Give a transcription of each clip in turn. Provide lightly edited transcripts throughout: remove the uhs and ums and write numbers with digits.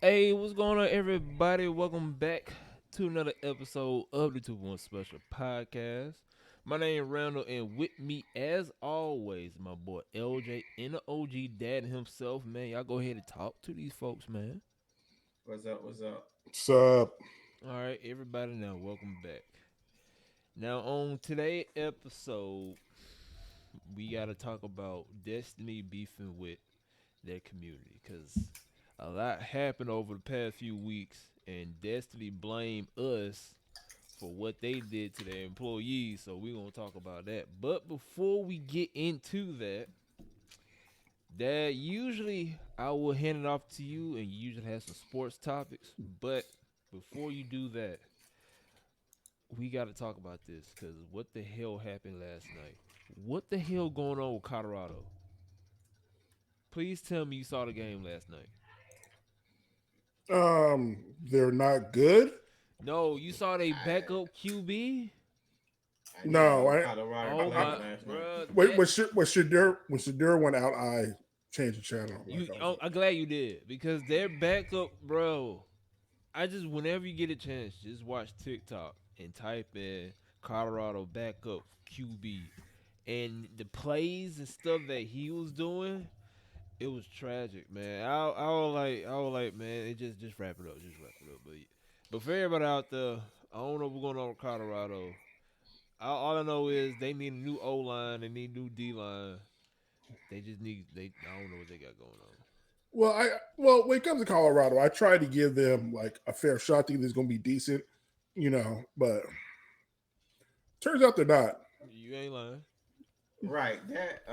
Hey, what's going on, everybody? Welcome back to another episode of the 2-1 Special Podcast. My name is Randall, and with me, as always, my boy LJ and the OG dad himself. Man, y'all go ahead and talk to these folks, man. What's up? What's up? What's up? All right, everybody, now welcome back. Now, on today's episode, we got to talk about Destiny beefing with their community because a lot happened over the past few weeks, and Destiny blamed us for what they did to their employees. So we're gonna talk about that. But before we get into that usually I will hand it off to you, and you usually have some sports topics. But before you do that, we got to talk about this because what the hell happened last night? What the hell going on with Colorado? Please tell me you saw the game last night. They're not good. No, you saw they I backup QB. I didn't No, know I, Colorado Oh I played my, last night. bro, when that Shadur went out, I changed the channel. you. Like I was Oh, like, I'm glad you did because their backup, bro. I just whenever you get a chance, just watch TikTok and type in Colorado backup QB, and the plays and stuff that he was doing, it was tragic, man. I was like, man, it just wrap it up, just wrap it up. But for everybody out there, I don't know what's going on with Colorado. All I know is they need a new O line, they need new D line. They just need they. I don't know what they got going on. well, when it comes to Colorado, I try to give them like a fair shot. I think it's going to be decent, but turns out they're not. You ain't lying. Right, that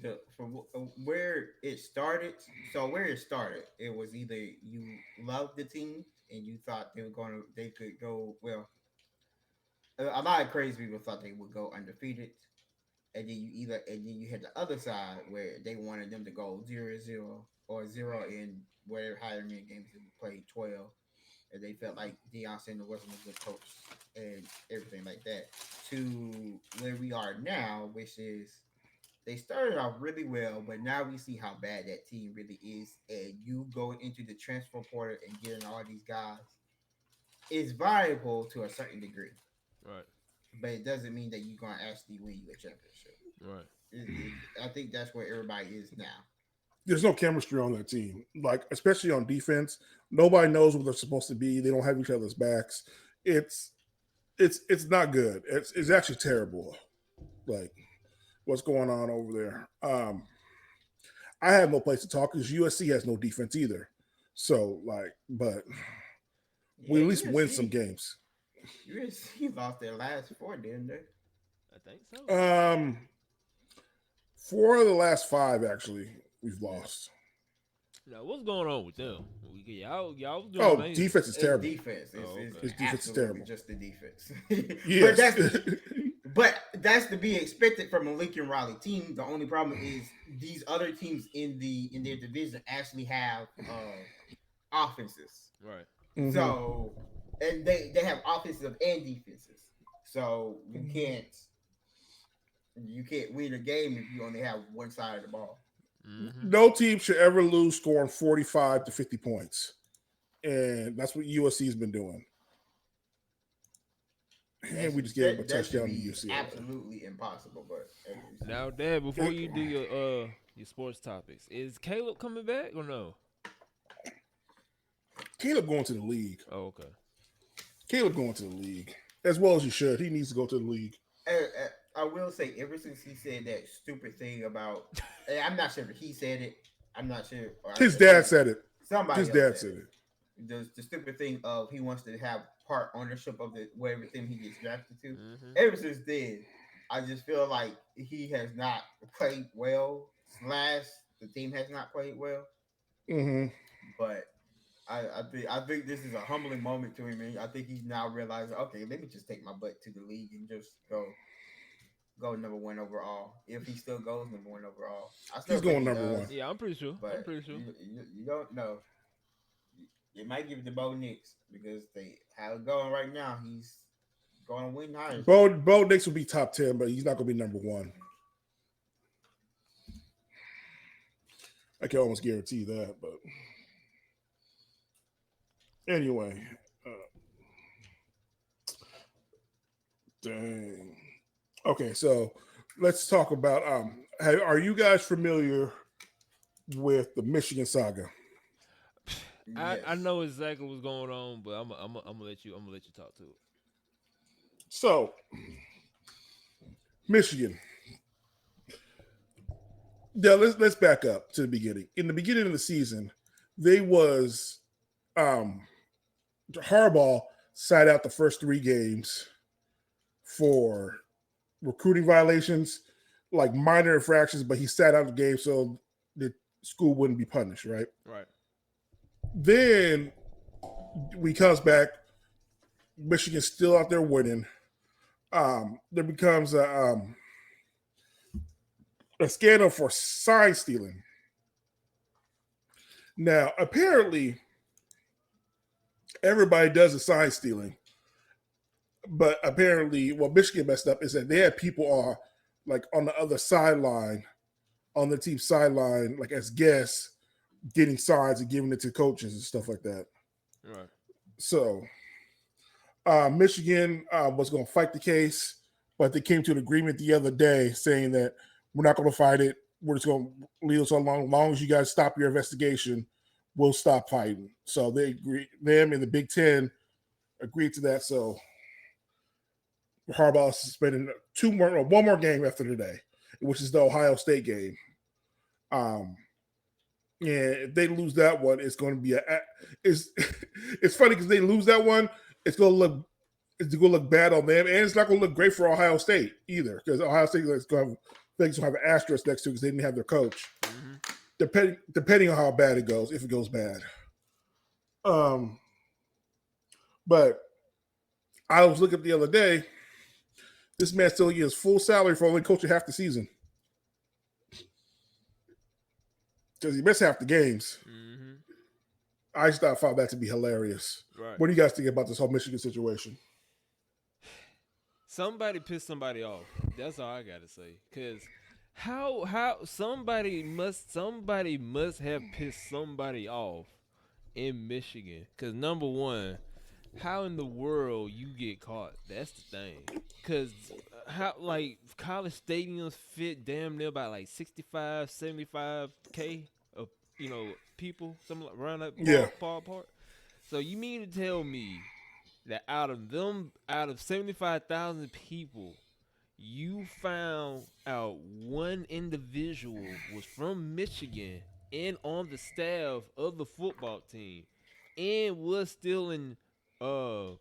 the from where it started. So where it started, it was either you loved the team and you thought they could go well. A lot of crazy people thought they would go undefeated, and then you had the other side where they wanted them to go 0-0 or 0 in whatever higher many games they played 12, and they felt like Deion Sanders wasn't a good coach and everything like that. To where we are now, which is they started off really well, but now we see how bad that team really is, and you go into the transfer portal and getting all these guys is viable to a certain degree, Right, but it doesn't mean that you're going to actually win you a championship. right. I think that's where everybody is now. There's no chemistry on that team. Like especially on defense, nobody knows what they're supposed to be. They don't have each other's backs. It's it's not good. It's actually terrible. Like what's going on over there. I have no place to talk because USC has no defense either. So but we Yeah, at least win some games. USC lost their last four, didn't they? I think so. Um, Four of the last five actually we've Yeah. lost. Now what's going on with them? Y'all was doing Oh, amazing. defense is It's terrible. defense. Oh, It's okay. His defense is absolutely terrible. just the defense. but Yes. that's but that's to be expected from a Lincoln Riley team. The only problem is these other teams in their division actually have offenses. Right. hmm So and they have offensive and defenses. So you can't win a game if you only have one side of the ball. Mm-hmm. No team should ever lose scoring 45 to 50 points, and that's what USC has been doing. And That's we just gave them a that should touchdown to be UCLA. absolutely impossible. But Now, Dad, before you do your sports topics, is Caleb coming back or no? Caleb going to the league. Oh, okay. Caleb going to the league as well as he should. He needs to go to the league. I will say, ever since he said that stupid thing about, I'm not sure if he said it. I'm not sure. Or His dad said it. His somebody else dad said said it. it. The stupid thing of he wants to have part ownership of the whatever thing he gets drafted to. Mm-hmm. Ever since then, I just feel like he has not played well. Slash, the team has not played well. hmm But I think this is a humbling moment to him. And I think he's now realizing, okay, let me just take my butt to the league and just go number one overall. If he still goes number one overall, I still He's think going he number does, one. Yeah, I'm pretty sure. I'm but pretty sure. you don't know. You might give it to Bo Nix because they how it going right now. He's going to win Heisman. Bo Nix will be top 10, but he's not going to be number one. I can almost guarantee that. But Anyway, uh, dang. Okay, so let's talk about. Are you guys familiar with the Michigan saga? I Yes. know exactly what's going on, but I'm gonna let you talk to it. So Michigan. Yeah, let's back up to the beginning. In the beginning of the season, they was um Harbaugh sat out the first three games for recruiting violations, like minor infractions, but he sat out the game so the school wouldn't be punished, right? Right. Then we comes back, Michigan's still out there winning. There becomes a scandal for sign stealing. Now, apparently, everybody does the sign stealing, but apparently, what Michigan messed up is that they had people on, like on the other sideline, on the team sideline, like as guests, getting signs and giving it to coaches and stuff like that. Right. So Michigan was going to fight the case, but they came to an agreement the other day saying that we're not going to fight it. We're just going to leave it so long. As long as you guys stop your investigation, we'll stop fighting. So they agree. Them and the Big Ten agreed to that. So Harbaugh is suspended one more game after today, which is the Ohio State game. Um, and if they lose that one, it's going to be it's it's funny because they lose that one, it's going to look it's going to look bad on them, and it's not going to look great for Ohio State either because Ohio State is going to have things will have an asterisk next to it because they didn't have their coach. Mm-hmm. Depending on how bad it goes, if it goes bad. Um, but I was looking the other day. This man still gets full salary for only coaching half the season because he missed half the games. Mm-hmm. I just thought found that to be hilarious. Right. What do you guys think about this whole Michigan situation? Somebody pissed somebody off. That's all I gotta say. Cause how somebody must have pissed somebody off in Michigan. Cause number one, how in the world you get caught? That's the thing. Cause how like college stadiums fit damn near about like 65, 75K of people, something like around that Yeah, ballpark. So you mean to tell me that out of 75,000 people, you found out one individual was from Michigan and on the staff of the football team and was still in uh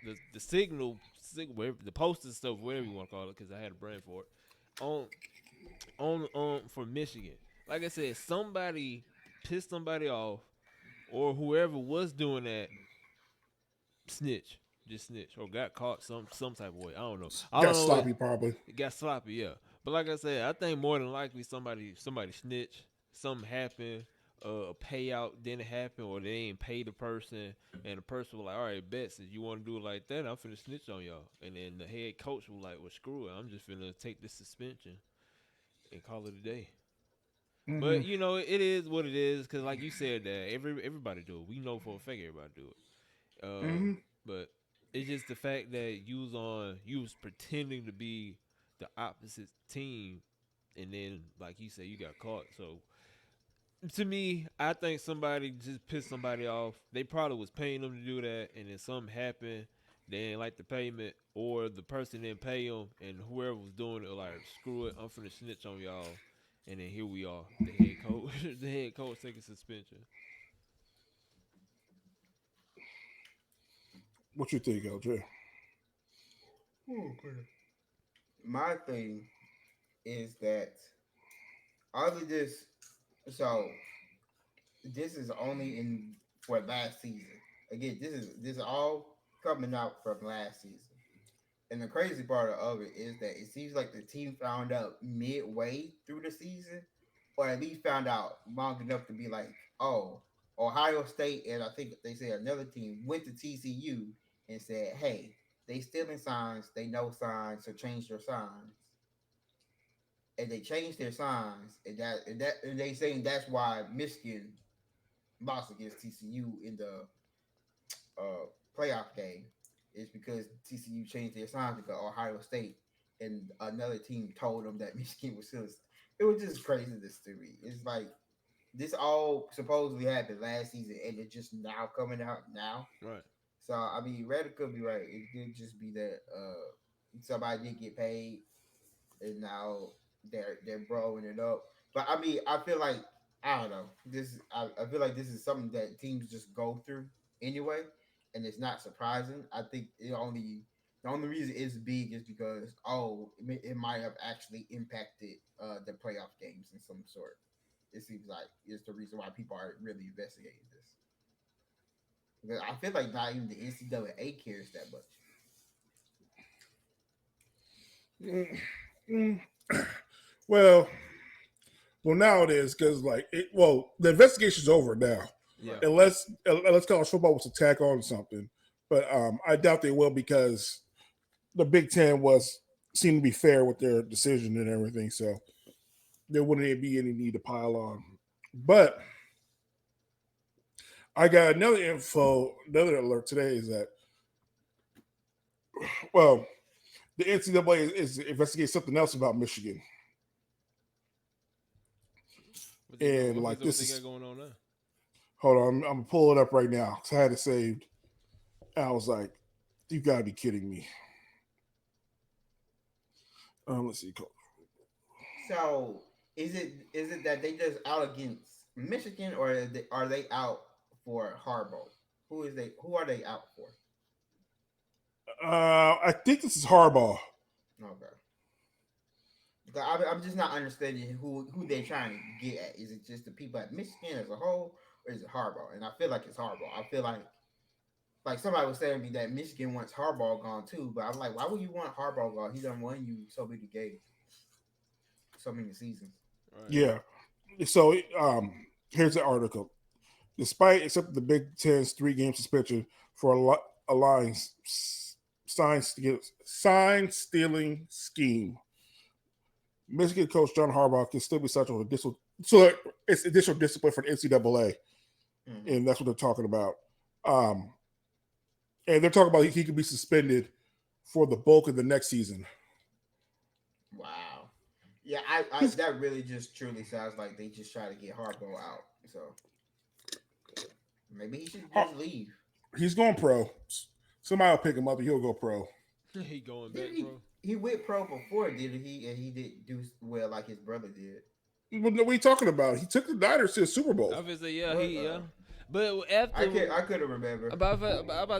the whatever, the poster stuff, whatever you want to call it, because I had a brain for it, on for Michigan. Like I said, somebody pissed somebody off, or whoever was doing that snitch, just snitch, or got caught some type of way. I don't know. I got don't know. sloppy probably. It got sloppy, yeah. But like I said, I think more than likely somebody snitched. Something happened. A payout didn't happen, or they ain't pay the person, and the person was like, "All right, bet since you want to do it like that, I'm finna snitch on y'all." And then the head coach was like, "Well, screw it, I'm just finna take this suspension and call it a day." Mm-hmm. But it is what it is, cause like you said, that everybody do it. We know for a fact everybody do it. Mm-hmm. But it's just the fact that you was pretending to be the opposite team, and then like you said, you got caught. So to me, I think somebody just pissed somebody off. They probably was paying them to do that, and then something happened. They didn't like the payment, or the person didn't pay them, and whoever was doing it was like, screw it, I'm finna snitch on y'all. And then here we are, the head coach, the head coach taking suspension. What you think, LJ? Okay. My thing is that all of this, so this is only in for last season. Again, this is all coming out from last season. And the crazy part of it is that it seems like the team found out midway through the season, or at least found out long enough to be like, oh, Ohio State and I think they say another team went to TCU and said, hey, they stealing signs, they know signs, so change their signs. And they changed their signs, and they saying that's why Michigan lost against TCU in the playoff game is because TCU changed their sign to go Ohio State, and another team told them that Michigan was still. It was just craziness to me. It's like this all supposedly happened last season, and it's just now coming out now. Right. So I mean, Red could be right. It could just be that somebody did get paid, and now they're blowing it up. But I mean, I feel like I don't know. I feel like this is something that teams just go through anyway, and it's not surprising. I think the only reason it's big is because it might have actually impacted the playoff games in some sort. It seems like is the reason why people are really investigating this. Because I feel like not even the NCAA cares that much. Mm, mm. Well, well, now it is because like it. Well, the investigation's over now, Yeah. Right. unless college football was to tack on something. But I doubt they will because the Big Ten was seemed to be fair with their decision and everything. So there wouldn't be any need to pile on. But I got another alert today is that well, the NCAA is investigating something else about Michigan, and like What this they got is going on now? hold on, I'm gonna pull it up right now because I had it saved. And I was like, you gotta be kidding me. Let's see. So is it that they just out against Michigan, or are they out for Harbaugh? Who are they out for? I think this is Harbaugh. Okay. Because I'm just not understanding who they're trying to get at. Is it just the people at Michigan as a whole, or is it Harbaugh? And I feel like it's Harbaugh. I feel like somebody was saying to me that Michigan wants Harbaugh gone too, but I'm like, why would you want Harbaugh gone? He done won you so many games, so many seasons. Right. Yeah. So here's the article. Despite accepting the Big Ten's 3-game suspension for a lying sign stealing scheme, Michigan coach John Harbaugh can still be subject to additional. So it's additional discipline for the NCAA, Mm-hmm. and that's what they're talking about. Um, and they're talking about he could be suspended for the bulk of the next season. Wow. Yeah, I that really just truly sounds like they just try to get Harbaugh out. So maybe he should just leave. He's going pro. Somebody will pick him up and he'll go pro. He going Did back, bro. he went pro before, did he? And he didn't do well like his brother did. What are we talking about? He took the Niners to the Super Bowl. Obviously, yeah, What? he yeah. But after I couldn't remember. about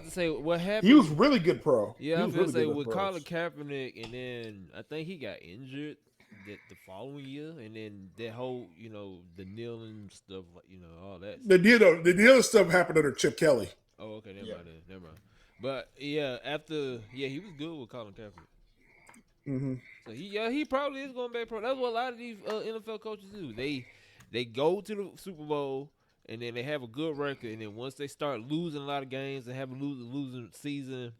to say what He was happened. really good pro. Yeah, He I was was gonna really say good at with pros. Colin Kaepernick, and then I think he got injured the following year, and then that whole the kneeling stuff, like all that. The other stuff happened under Chip Kelly. Oh, okay, never Yeah. mind. Then, never mind. But yeah, he was good with Colin Kaepernick. Mm-hmm. So he probably is going back pro. That's what a lot of these NFL coaches do. They go to the Super Bowl and then they have a good record, and then once they start losing a lot of games and have a losing season,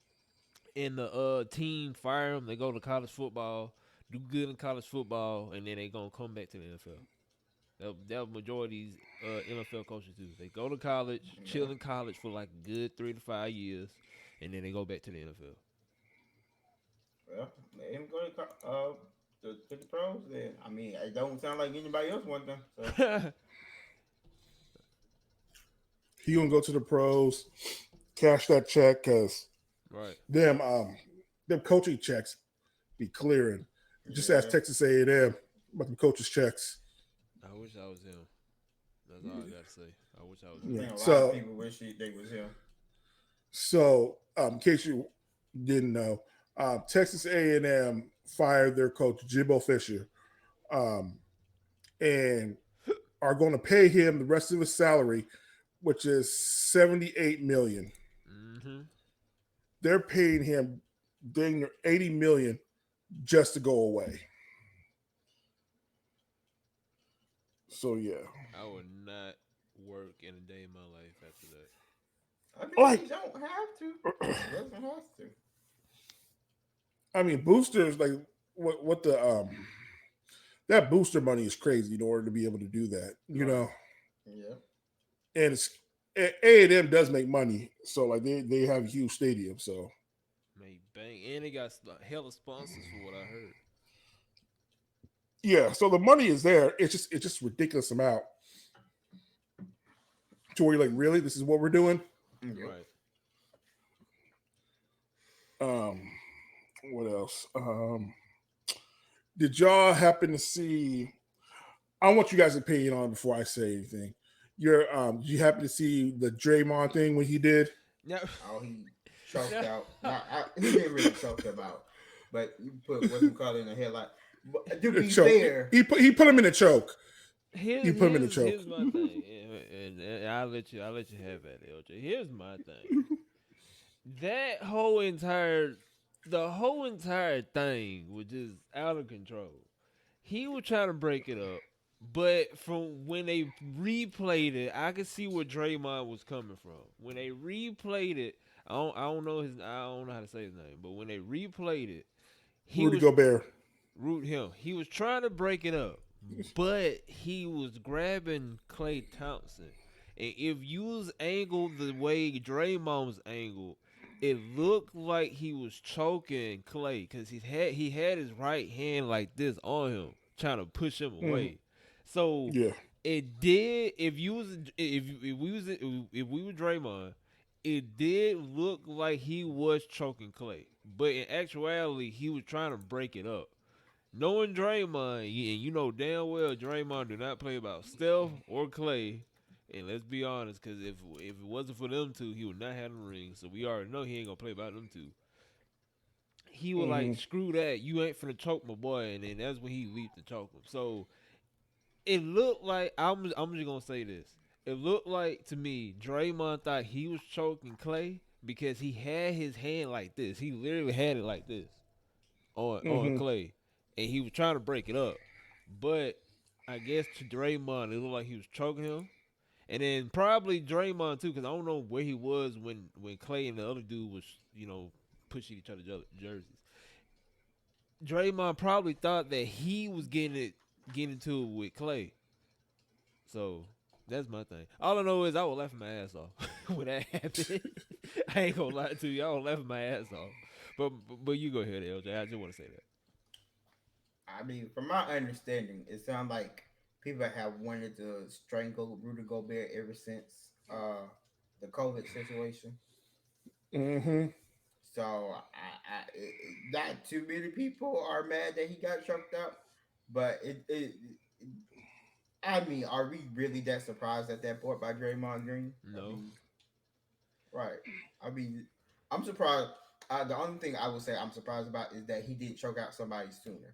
and the team fire them, they go to college football, do good in college football, and then they gonna come back to the NFL. That majority of these NFL coaches do. They go to college, Yeah. chill in college for like a good 3 to 5 years, and then they go back to the NFL. Well, let him go to the pros. Then I mean, it don't sound like anybody else wants them. So He gonna go to the pros, cash that check because Right. them coaching checks be clearing. Just ask yeah, Texas A&M about them coaches checks. I wish I was him. That's all I gotta say. I wish I was I him. Yeah. think a lot of So people wish they was him. in case you didn't know, Texas A&M fired their coach Jimbo Fisher, um, and are going to pay him the rest of his salary, which is $78 million. Mm-hmm. They're paying him dang near $80 million just to go away. So yeah, I would not work in a day in my life after that. I mean, like he don't have to. He doesn't have to. I mean, boosters like what the that booster money is crazy in order to be able to do that, Right. Yeah. and it's A&M does make money, so like they have a huge stadium. So Made bang, and they got hella sponsors for what I heard. yeah, so the money is there. It's just ridiculous amount to where you're like, really, this is what we're doing. Yep. Right. Um, what else? Did y'all happen to see? I want you guys' opinion on it before I say anything. Did you happen to see the Draymond thing when he did? Now, Oh, he choked now out. Not, he didn't really choke him out, but you put what you call it in the headline. But to A be choke. fair, He put him in a choke. here's He put him in a here's choke. here's my thing, and I'll let you have that, LJ. Here's my thing. That whole entire thing was just out of control. He was trying to break it up, but from when they replayed it, I could see where Draymond was coming from. When they replayed it, I don't know how to say his name, but when they replayed it, he Rudy was Gobert. root him. He was trying to break it up, but he was grabbing Klay Thompson. And if you was angled the way Draymond was angled, it looked like he was choking Klay because he had his right hand like this on him, trying to push him Mhm. away. So Yeah. it did. If we were Draymond, it did look like he was choking Klay, but in actuality, he was trying to break it up. Knowing Draymond, and you know damn well Draymond do not play about Steph or Clay. And let's be honest, because if it wasn't for them two, he would not have the ring. So we already know he ain't gonna play about them two. He was like, Hmm. screw that, you ain't finna choke my boy, and then that's when he leaped to choke him. So it looked like I'm just gonna say this. It looked like to me Draymond thought he was choking Clay because he had his hand like this. He literally had it like this on Hmm. Clay, and he was trying to break it up. But I guess to Draymond, it looked like he was choking him, and then probably Draymond too, because I don't know where he was when Clay and the other dude was pushing each other's jerseys. Draymond probably thought that he was getting into it with Clay. So that's my thing. All I know is I was laughing my ass off when that happened. I ain't gonna lie to you, I was laughing my ass off. But you go ahead, LJ. I just want to say that. I mean, from my understanding, it sounds like people have wanted to strangle Rudy Gobert ever since the COVID situation. Hmm. So not too many people are mad that he got choked up, but I mean, are we really that surprised at that point by Draymond Green? I No. mean, right. I mean, I'm surprised. The only thing I would say I'm surprised about is that he didn't choke out somebody sooner.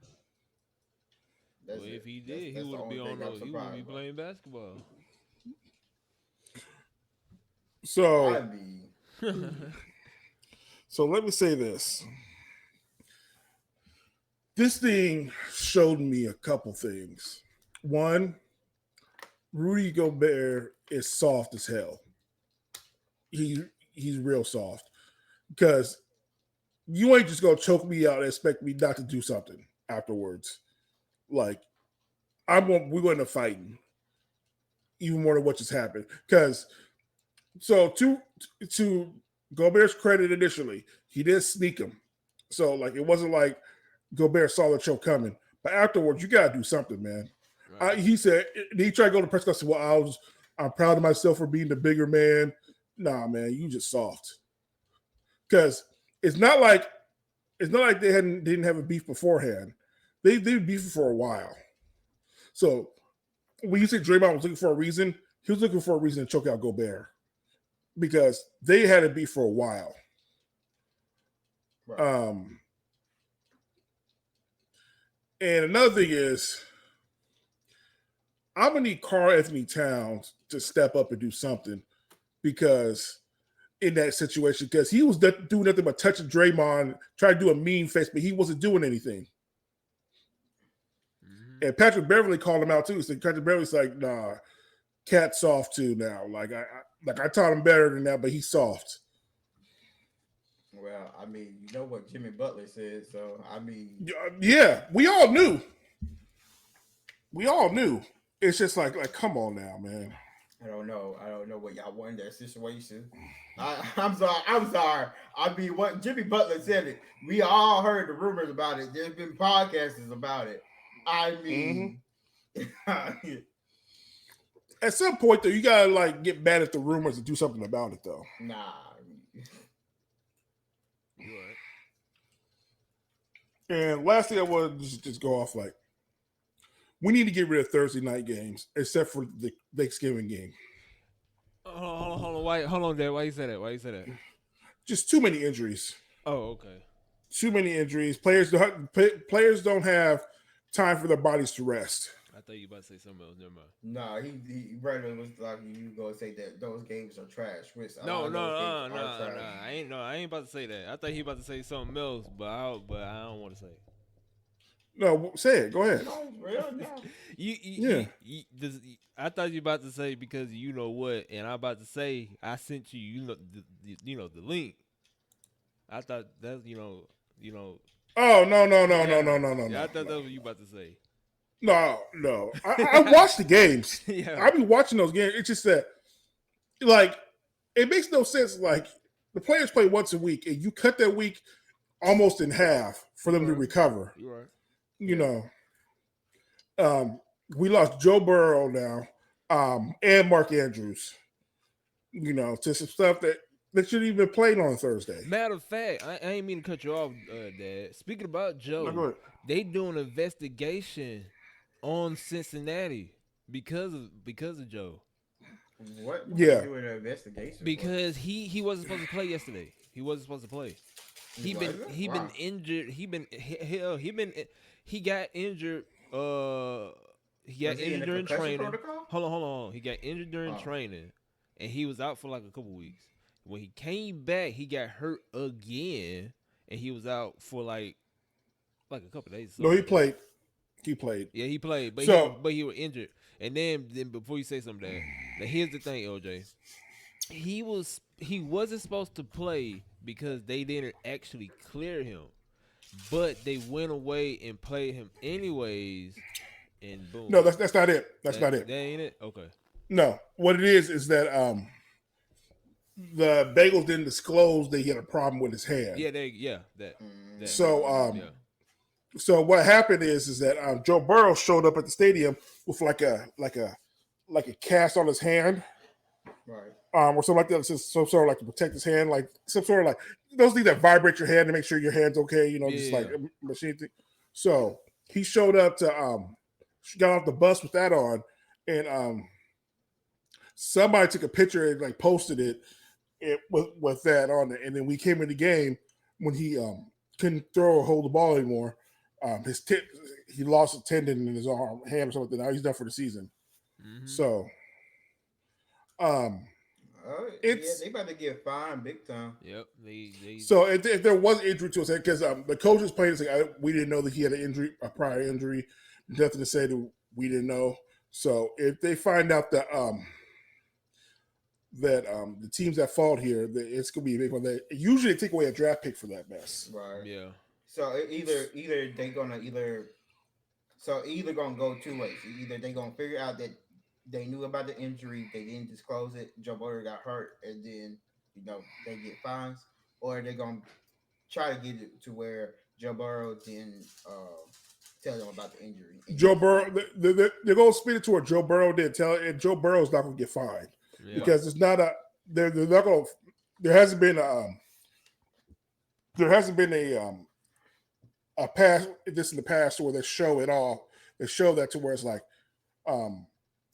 Well, That's if it. he That's did, he that's the wouldn't be only thing on I'm no. He wouldn't be surprised about. playing basketball. I So mean, so let me say this. This thing showed me a couple things. One, Rudy Gobert is soft as hell. He he's real soft because you ain't just gonna choke me out and expect me not to do something afterwards. Like we're going to fighting even more than what just happened. Because so to Gobert's credit, initially he did sneak him, so like it wasn't like Gobert saw the choke coming. But afterwards, you gotta do something, man. Right. He said he tried to go to the press conference. Well, I'm proud of myself for being the bigger man. Nah, man, you just soft. Because it's not like they didn't have a beef beforehand. They beefed for a while. So when you say Draymond was looking for a reason, he was looking for a reason to choke out Gobert because they had a beef for a while. right. Um, and another thing is, I'm gonna need Karl Anthony Towns to step up and do something because in that situation, because he was doing nothing but touching Draymond, trying to do a mean face, but he wasn't doing anything. Mm-hmm. And Patrick Beverly called him out too. So Patrick Beverly's like, "Nah, Cat's soft too now. Like I taught him better than that, but he's soft." Well, I mean, you know what Jimmy Butler said, so I mean, Yeah, we all knew. We all knew. It's just like come on now, man. I don't know. I don't know what y'all want in that situation. I'm sorry. I'm sorry. I mean, what Jimmy Butler said it. We all heard the rumors about it. There's been podcasts about it. I Hmm. mean, At some point, though, you gotta like get mad at the rumors and do something about it, though. nah. You right? And last thing I want to just go off like we need to get rid of Thursday night games, except for the Thanksgiving game. Hold on, hold on, Dad. Why you say that? Why you say that? Just too many injuries. Oh, okay. Too many injuries. Players don't have time for their bodies to rest. I thought you about to say something else. Never mind. Nah, he brother was like you gonna say that those games are trash. Which a lot No, of those games no, are no, no. trash. I ain't about to say that. I thought he about to say something else, but I don't want to say. No, say it. Go ahead. No, real no. Yeah. I thought you about to say because you know what, and I about to say I sent you, you know the link. I thought that's you know, Oh no no no no yeah, no no no yeah. no I thought no that's what you about to say. no no. I watch the games. Yeah, I be watching those games. It's just that like it makes no sense. Like the players play once a week, and you cut that week almost in half for you them to right, recover. you right. You Yeah. know, um, we lost Joe Burrow now, and Mark Andrews. You know, to some stuff that should even played on Thursday. Matter of fact, I ain't mean to cut you off, Dad. Speaking about No, go Joe, ahead. they doing an investigation on Cincinnati because of Joe. What they Yeah, doing an investigation for? Because he wasn't supposed to play yesterday. He wasn't supposed to play. He wasn't. He been Wow. injured. He got injured. He got Was he in injured the during concussion training. protocol? Hold on. He got injured during Oh, training, and he was out for like a couple weeks. When he came back, he got hurt again, and he was out for like a couple days, no, something he like that. played. He played. Yeah, he played, So but he was injured. And then before you say something, that now here's the thing, LJ. He wasn't supposed to play because they didn't actually clear him, but they went away and played him anyways, and no, boom, that's not it. That's not that it. ain't it. Okay, No, what it is that the Bengals didn't disclose that he had a problem with his hand. yeah that So mm, yeah. so what happened is that Joe Burrow showed up at the stadium with like a cast on his hand, right. or something like that, some sort of like to protect his hand, like some sort of like those things that vibrate your hand to make sure your hand's okay. You know, just like Yeah, a machine thing. So he showed up to got off the bus with that on, and somebody took a picture and like posted it with that on it, and then we came in the game when he couldn't throw or hold the ball anymore. His he lost a tendon in his arm, hand or something. Now he's done for the season. mm-hmm. So um, Yeah, it's they about to get fined big time. Yep, they so if there was injury to his head, because the coaches played and said we didn't know that he had an injury, a prior injury. Nothing to say that we didn't know. So if they find out that the teams that fall here, that it's gonna be a big one. They usually take away a draft pick for that mess. Right. yeah. So either they gonna either so either gonna go two ways. Either they gonna figure out that they knew about the injury, they didn't disclose it, Joe Burrow got hurt, and then they get fines, or they gonna try to get it to where Joe Burrow didn't tell them about the injury and Joe get Burrow, fined. they're gonna spin it to where Joe Burrow did tell, and Joe Burrow's not gonna get fined Yeah. Right. because it's not a. They're not gonna. There hasn't been there hasn't been a past this in the past where they show it all. They show that to where it's like um,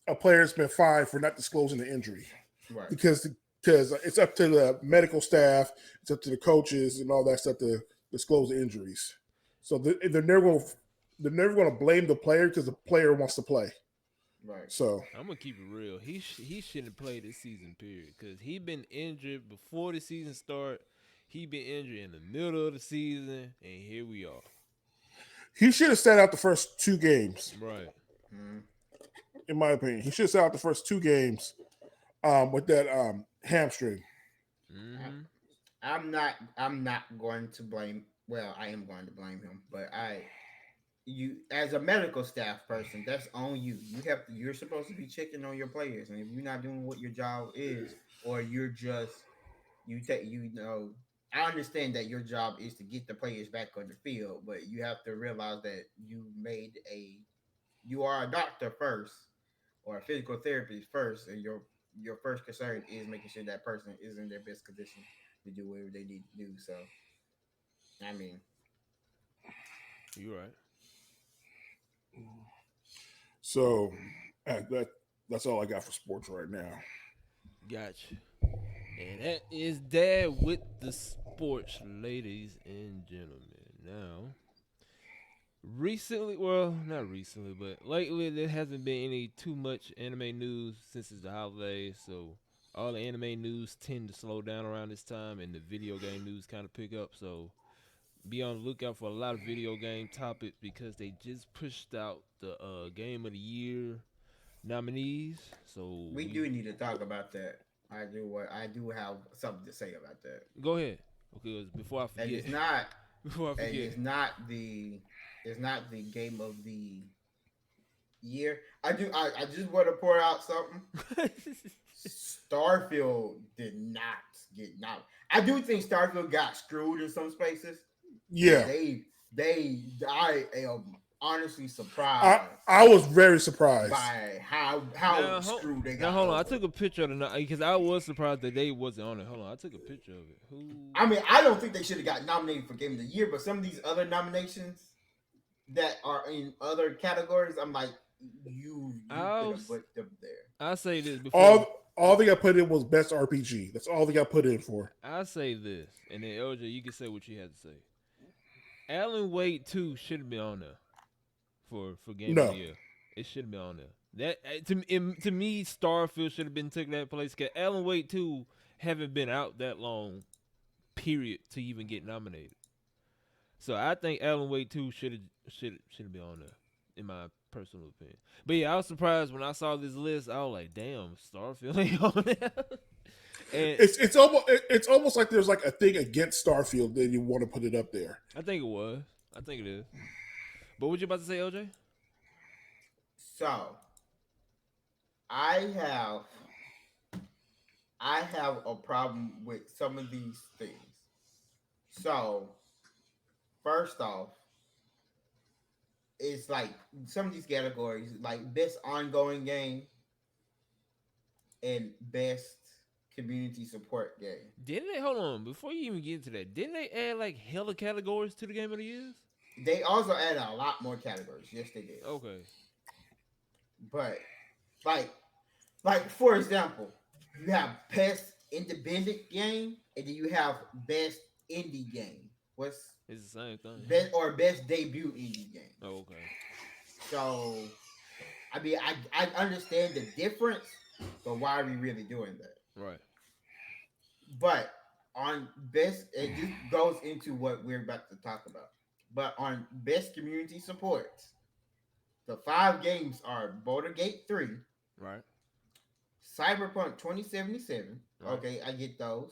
a player's been fined for not disclosing the injury Right. because it's up to the medical staff, it's up to the coaches and all that stuff to disclose the injuries. So they're never going to blame the player because the player wants to play. Right. So I'm gonna keep it real. He shouldn't play this season, period. Cause he been injured before the season start. He been injured in the middle of the season, and here we are. he should have sat out the first two games, Right. Mm. in my opinion. He should have sat out the first two games with that hamstring. I, Mm-hmm. I'm not. I'm not going to blame. Well, I am going to blame him, but you as a medical staff person, that's on you. You're supposed to be checking on your players, and if you're not doing what your job is, or you're just you know, I understand that your job is to get the players back on the field, but you have to realize that you are a doctor first or a physical therapist first, and your first concern is making sure that person is in their best condition to do whatever they need to do. So I mean, You're right. So that's all I got for sports right now. Gotcha. And that is that with the sports, ladies and gentlemen. Now, recently, well, not recently, but lately, there hasn't been any too much anime news since it's the holidays. So all the anime news tend to slow down around this time, and the video game news kind of pick up. So be on the lookout for a lot of video game topics because they just pushed out the game of the year nominees. So we we do need to talk about that. I do have something to say about that. go ahead. Okay, 'cause before I And forget, it's not before I and forget. it's not the game of the year. I just want to pour out something. Starfield did not get not. I do think Starfield got screwed in some spaces, but Yeah, I am honestly I surprised I was very surprised. by how Now, screwed they now got hold on. I over. took a picture of the because I was surprised that they wasn't on it. Hold on, I took a picture of it. Who? I mean, I don't think they should have got nominated for Game of the Year, but some of these other nominations that are in other categories, I'm like, you could I'll have put them there. I say this before. All they got put in was best RPG. That's all they got put in for. I say this, and then LJ, you can say what you had to say. Alan Wake 2 should have been on there for Game of the No, Year. It should have been on there. That to me, Starfield should have been taking that place. Cause Alan Wake 2 haven't been out that long, period, to even get nominated. So I think Alan Wake 2 should have been on there, in my personal opinion. But yeah, I was surprised when I saw this list. I was like, damn, Starfield ain't on there. And it's almost like there's like a thing against Starfield that you want to put it up there. I think it was. I think it is. But what you about to say, LJ? So I have I have a problem with some of these things. So first off, it's like some of these categories, like best ongoing game and best community support game. Didn't they hold on before you even get into that? Didn't they add like hella categories to the game of the years? They also added a lot more categories. Yes, they did. Okay. But like for example, you have best independent game and then you have best indie game. What's It's the same thing. best debut indie game? Oh, okay. So I mean I understand the difference, but why are we really doing that? Right. But on best, it just goes into what we're about to talk about. But on best community supports, the five games are Boulder Gate 3, Right. Cyberpunk 2077. Right. Okay, I get those.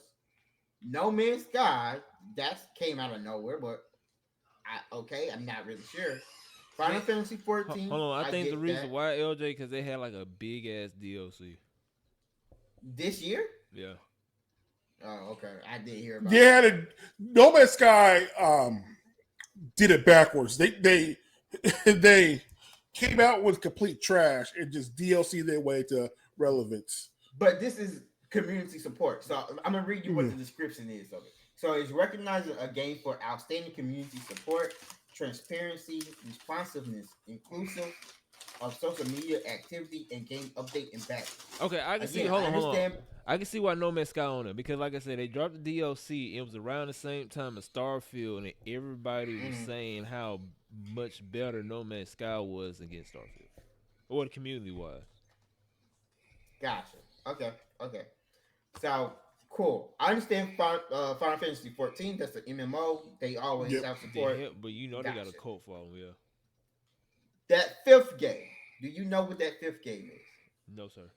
No Man's Sky, that came out of nowhere, but I'm not really sure. Final Fantasy 14. Hold on. I think the get reason that. why LJ because they had like a big ass DLC. This year? Yeah. Oh, okay. I did hear about Yeah, that. No Man's Sky did it backwards. They they came out with complete trash and just DLC their way to relevance. But this is community support. So I'm gonna read you what the description is of it. So it's recognizing a game for outstanding community support, transparency, responsiveness, inclusive of social media activity and game update and back. Okay, I can see. Again, Hold I on, hold on. understand. I can see why No Man's Sky on it because, like I said, they dropped the DLC. It was around the same time as Starfield, and everybody was saying how much better No Man's Sky was against Starfield, or the community wise. Gotcha. Okay. So cool. I understand Final Fantasy 14. That's the MMO. They always Yep. have support. But you know they got a Gotcha. cult following. Yeah. That fifth game. Do you know what that fifth game is? No, sir.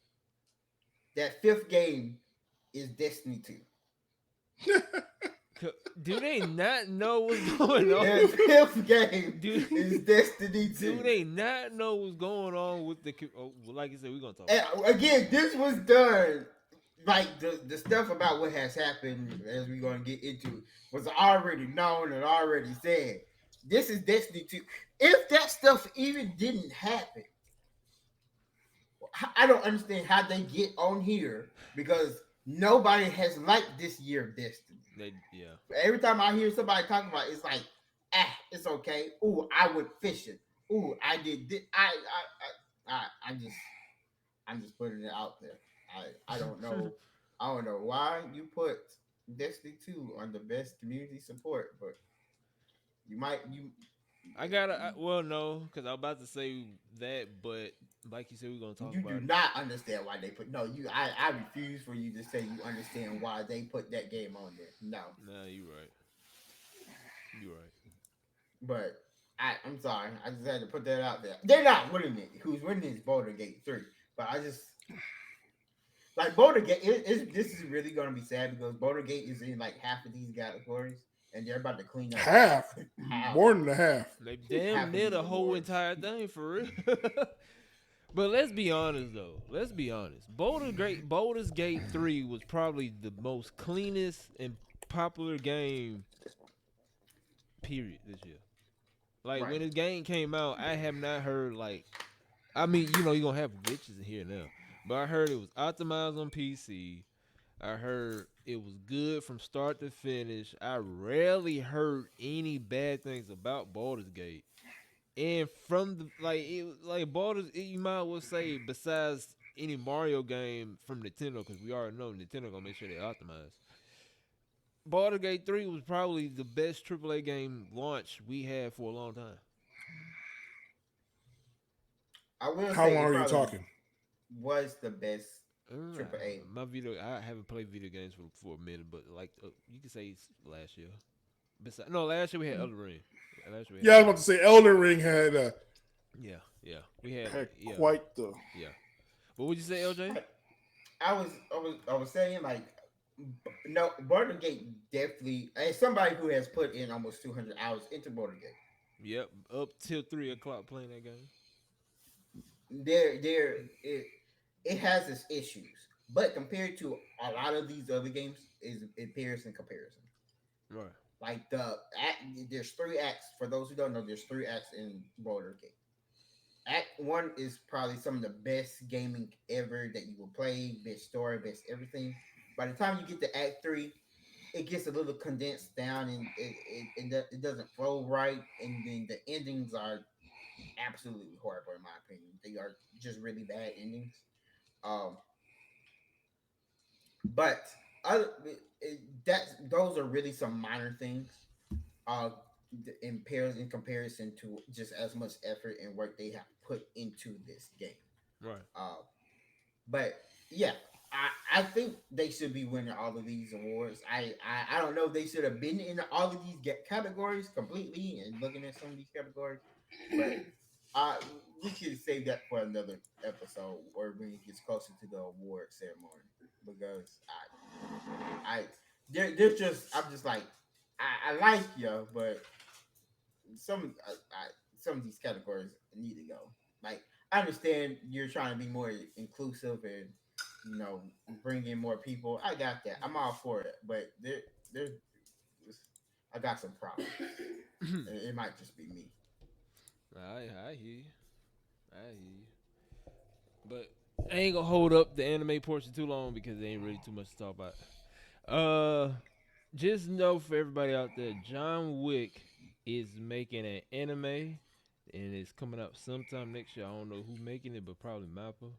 That fifth game is Destiny 2. Do they not know what's going on? Their fifth game Do, is Destiny do 2. they not know what's going on with the? Oh, well, like I said, we're gonna talk And about again, this was done like the stuff about what has happened as we're gonna get into was already known and already said. This is Destiny 2. If that stuff even didn't happen, I don't understand how they get on here because nobody has liked this year of Destiny. Yeah. Every time I hear somebody talking about it, it's like, it's okay. Ooh, I went fishing. Ooh, I did this. I'm just putting it out there. I don't know. I don't know why you put Destiny 2 on the best community support, but you might I gotta. Well, no, because I'm about to say that, but like you said, we're gonna talk you do about it. not understand why they put no. I refuse for you to say you understand why they put that game on there. No, Nah, you right. You right. but I'm sorry. I just had to put that out there. They're not winning it. Who's winning is Boulder Gate 3. But I just like Boulder Gate. This is really gonna be sad because Boulder Gate is in like half of these categories, and they're about to clean up Half, half more than a half. They damn half of near these the whole awards. entire thing for real. But let's be honest though. Let's be honest. Baldur's Gate 3 was probably the most cleanest and popular game period this year. Like Right. when the game came out, I have not heard like I mean, you know, you're gonna have glitches in here now. But I heard it was optimized on PC. I heard it was good from start to finish. I rarely heard any bad things about Baldur's Gate. And from the like Baldur's, you might well say besides any Mario game from Nintendo, because we already know Nintendo gonna make sure they optimize. Baldur's Gate 3 was probably the best AAA game launch we had for a long time. I will How say long it are you probably talking? was the best Triple A. I haven't played video games for a minute, but like you could say it's last year. Besides, no, last year we had Elden Ring. Last year we had Yeah, I was Elden about to Ring. say Elden Ring Yeah, we had had yeah, quite the. yeah. What would you say, LJ? I was saying like no Border Gate definitely as somebody who has put in almost 200 hours into Border Gate. Yep, up till 3 o'clock playing that game. There it has its issues, but compared to a lot of these other games, is it pales in comparison. Right. Like there's three acts. For those who don't know, there's three acts in Border Gate. Act one is probably some of the best gaming ever that you will play, best story, best everything. By the time you get to Act three, it gets a little condensed down and it doesn't flow right, and then the endings are absolutely horrible in my opinion. They are just really bad endings. Um, but other that those are really some minor things. Uh, in comparison to just as much effort and work they have put into this game. Right. Uh, but yeah, I think they should be winning all of these awards. I don't know if they should have been in all of these categories completely and looking at some of these categories, but uh, we could save that for another episode or when it gets closer to the award ceremony because I there's just I'm just like I like you, but some of these categories need to go. Like I understand you're trying to be more inclusive and bring in more people. I got that. I'm all for it, but there's I got some problems. It might just be me. I hear you. I hear you. But I ain't gonna hold up the anime portion too long because there ain't really too much to talk about. Just know for everybody out there, John Wick is making an anime and it's coming out sometime next year. I don't know who making it, but probably Mappa.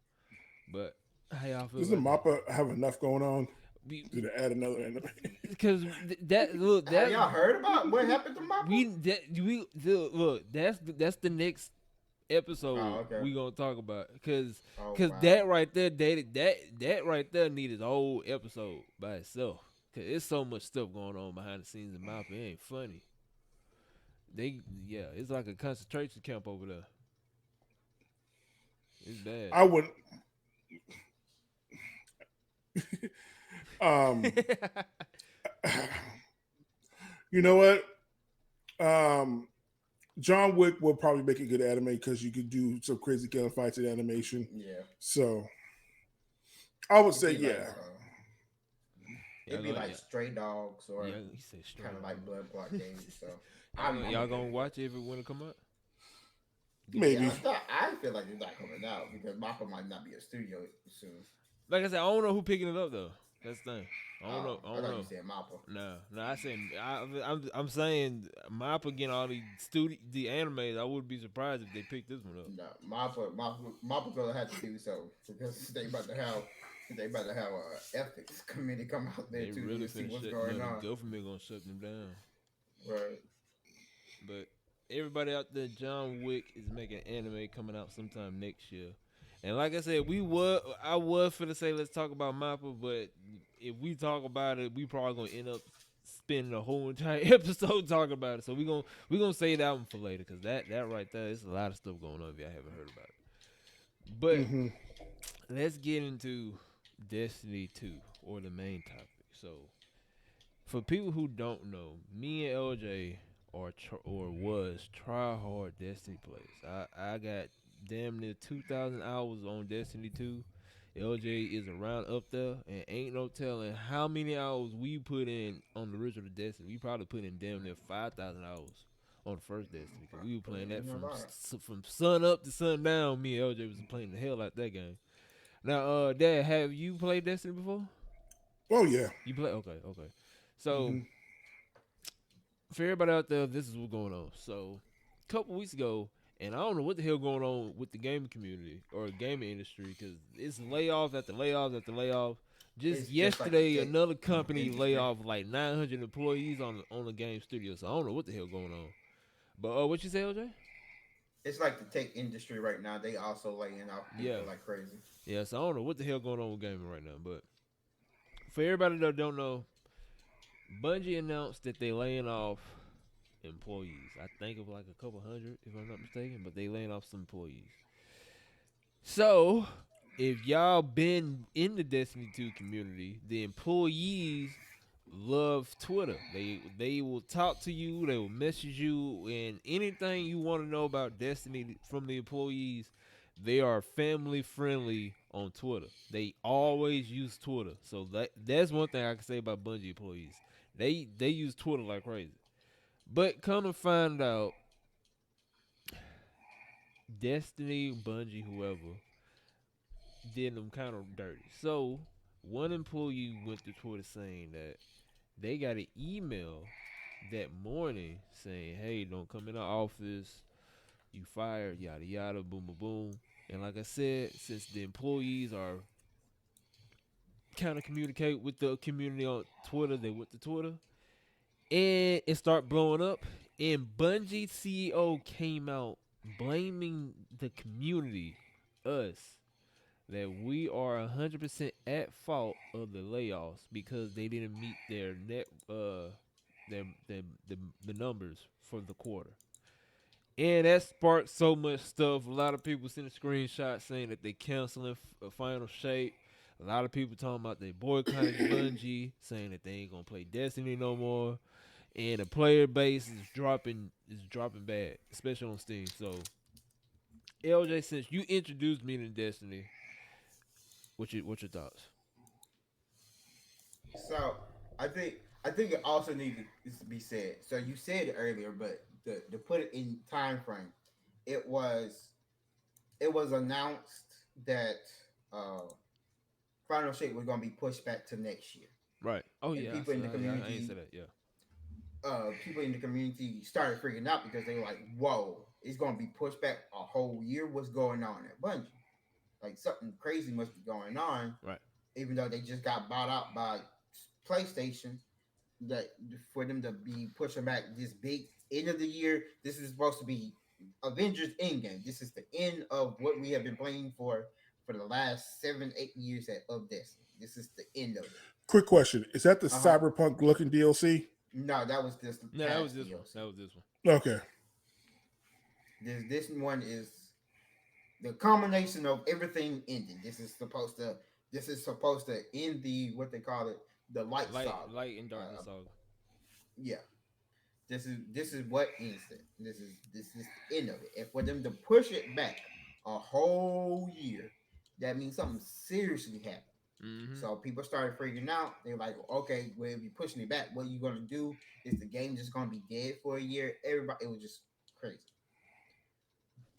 But how y'all feel Doesn't about that? Mappa have enough going on to add another anime? Because that look Have that y'all heard about what happened to we Mappa? that we look that's the next episode Oh, okay. we gonna talk about because Oh that wow. right there that right there needed a whole episode by itself because it's so much stuff going on behind the scenes in Mappa. It ain't funny. They it's like a concentration camp over there. It's bad. I wouldn't. Um, You know what? Um, John Wick will probably make a good anime because you could do some crazy kind of fights in animation. Yeah, So I would it'd say be like yeah. Y'all it'd be going, like yeah, Stray Dogs or yeah. He said kind straight of dog. like Blood Blockade. So I'm Y'all okay gonna with it. watch it if it when it come out? Get Yeah, Maybe. I feel like it's not coming out because Mappa might not be a studio soon. like I said, I don't know who picking it up though. That's the thing. I don't know. Oh, I I don't thought you know. said Mappa. No, no. I said I'm saying Mappa getting all the animes. I wouldn't be surprised if they picked this one up. No, Mappa gonna have to do so because they about to have a ethics committee come out there They too really to see finna what's shut. going The on. government gonna shut them down. Right. But everybody out there, John Wick is making anime coming out sometime next year. And like I said, I was for to say let's talk about Mappa, but if we talk about it, we probably gonna end up spending a whole entire episode talking about it. So we gonna save that one for later because that right there, there's a lot of stuff going on if y'all haven't heard about it. But Hmm. let's get into Destiny 2 or the main topic. So for people who don't know, me and LJ or was try hard Destiny players. I got damn near 2,000 hours on Destiny 2. LJ is around up there, and ain't no telling how many hours we put in on the original Destiny. We probably put in damn near 5,000 hours on the first Destiny because we were playing that Ain't no lie. from sun up to sun down. Me and LJ was playing the hell out that game. Now, Dad, have you played Destiny before? Oh yeah. You play? Okay, okay. So Hmm. for everybody out there, this is what's going on. So, a couple weeks ago, and I don't know what the hell going on with the gaming community or gaming industry because it's layoff after layoff after layoff. Just It's just like the yesterday, tech another company lay industry. off like 900 employees on the game studio. So I don't know what the hell going on. But what you say, OJ? It's like the tech industry right now. They also laying off Yeah, people like crazy. yeah. So I don't know what the hell going on with gaming right now. But for everybody that don't know, Bungie announced that they laying off employees. I think of like a couple hundred, if I'm not mistaken, but they laying off some employees. So, if y'all been in the Destiny 2 community, the employees love Twitter. They will talk to you, they will message you, and anything you want to know about Destiny from the employees, they are family friendly on Twitter. They always use Twitter. So that's one thing I can say about Bungie employees. They use Twitter like crazy. But come to find out, Destiny, Bungie, whoever, did them kind of dirty. So one employee went to Twitter saying that they got an email that morning saying, "Hey, don't come in our office. You fired. Yada yada. Boom boom boom." And like I said, since the employees are kind of communicate with the community on Twitter, they went to Twitter and it started blowing up. And Bungie CEO came out blaming the community, us, that we are 100% at fault of the layoffs because they didn't meet their the numbers for the quarter. And that sparked so much stuff. A lot of people sending screenshots saying that they canceling Final Shape. A lot of people talking about they boycotting Bungie, saying that they ain't gonna play Destiny no more. And the player base is dropping bad, especially on Steam. So LJ, since you introduced me to Destiny, what's your thoughts? So I think it also needs to be said. So you said it earlier, but to put it in time frame, it was it was announced that uh, Final Shape was going to be pushed back to next year, Right. Oh and yeah, I said I ain't said community, that. Yeah. people in the community started freaking out because they were like, "Whoa, it's going to be pushed back a whole year. What's going on at Bungie? Like something crazy must be going on." Right. Even though they just got bought out by PlayStation, that for them to be pushing back this big end of the year, this is supposed to be Avengers Endgame. This is the end of what we have been playing for the last 7 8 years of Destiny. This is the end of it. Quick question: is that the Uh huh. cyberpunk looking DLC? No, that was this No, that was past this one. DLC. That was this one. Okay. This one is the combination of everything ending. This is supposed to end the what they call it, the light saga. Light and Darkness Uh, Saga. yeah. This is what ends it. This is the end of it. And for them to push it back a whole year, that means something seriously happened. Mm-hmm. So people started figuring out. They're like, okay, well, if you're pushing it back, what are you gonna do? Is the game just gonna be dead for a year? Everybody, it was just crazy.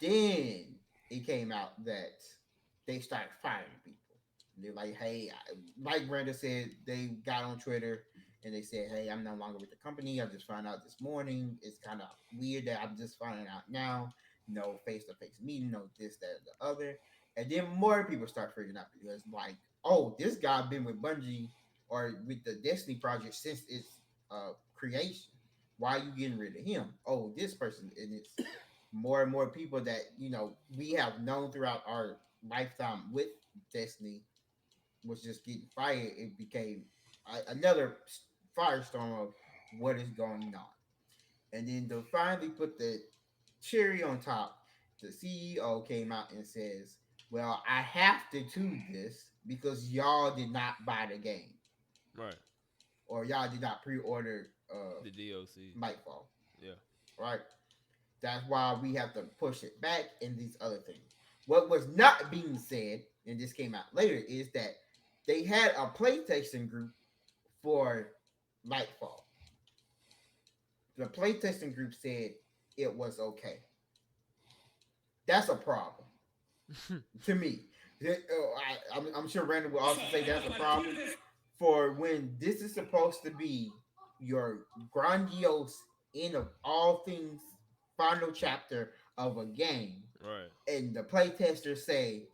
Then it came out that they started firing people. They're like, hey, like Brenda said, they got on Twitter and they said, hey, I'm no longer with the company. I just found out this morning. It's kind of weird that I'm just finding out now. No face to face meeting, no this, that, and the other. And then more people start figuring out because, like, oh, this guy been with Bungie or with the Destiny project since its creation. Why are you getting rid of him? Oh, this person, and it's more and more people that we have known throughout our lifetime with Destiny was just getting fired. It became another firestorm of what is going on. And then to finally put the cherry on top, the CEO came out and says, "Well, I have to do this because y'all did not buy the game Right. or y'all did not pre-order The DLCs. Nightfall, Yeah. right? That's why we have to push it back and these other things." What was not being said, and this came out later, is that they had a PlayStation group for Nightfall. The PlayStation group said it was okay. That's a problem to me. I'm sure Randall will also say that's a problem for when this is supposed to be your grandiose end of all things final chapter of a game, Right. and the playtesters say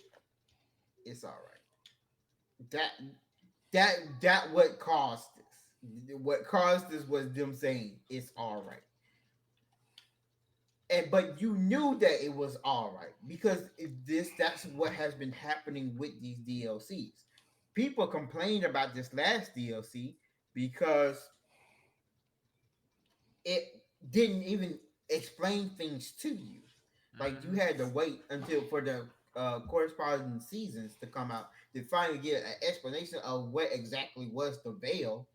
it's all right. That that what caused this. What caused this was them saying it's all right. And but you knew that it was all right because if this that's what has been happening with these DLCs. People complained about this last DLC because it didn't even explain things to you. Like you Mm-hmm. had to wait until for the corresponding seasons to come out to finally get an explanation of what exactly was the veil,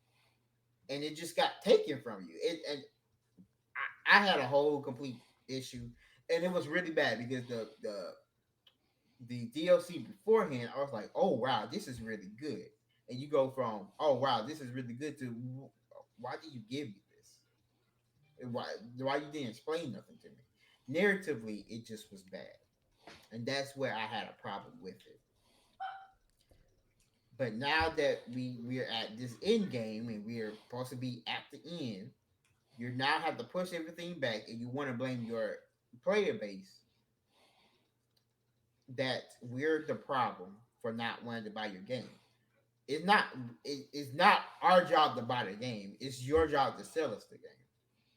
and it just got taken from you. And I had a whole complete issue, and it was really bad because the DLC beforehand, I was like, oh wow, this is really good, and you go from oh wow, this is really good to why did you give me this? Why you didn't explain nothing to me? Narratively, it just was bad, and that's where I had a problem with it. But now that we're at this end game and we're supposed to be at the end, you now have to push everything back, and you want to blame your player base that we're the problem for not wanting to buy your game. It's not it's not our job to buy the game. It's your job to sell us the game.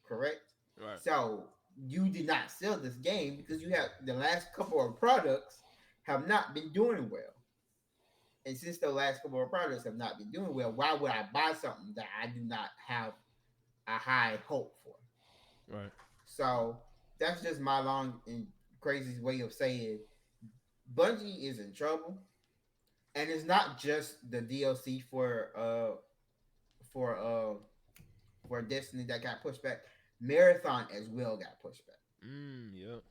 Correct? Right. So you did not sell this game because you have the last couple of products have not been doing well. And since the last couple of products have not been doing well, why would I buy something that I do not have a high hope for? Right. So that's just my long and crazy way of saying Bungie is in trouble, and it's not just the DLC for for Destiny that got pushed back. Marathon as well got pushed back. Yep.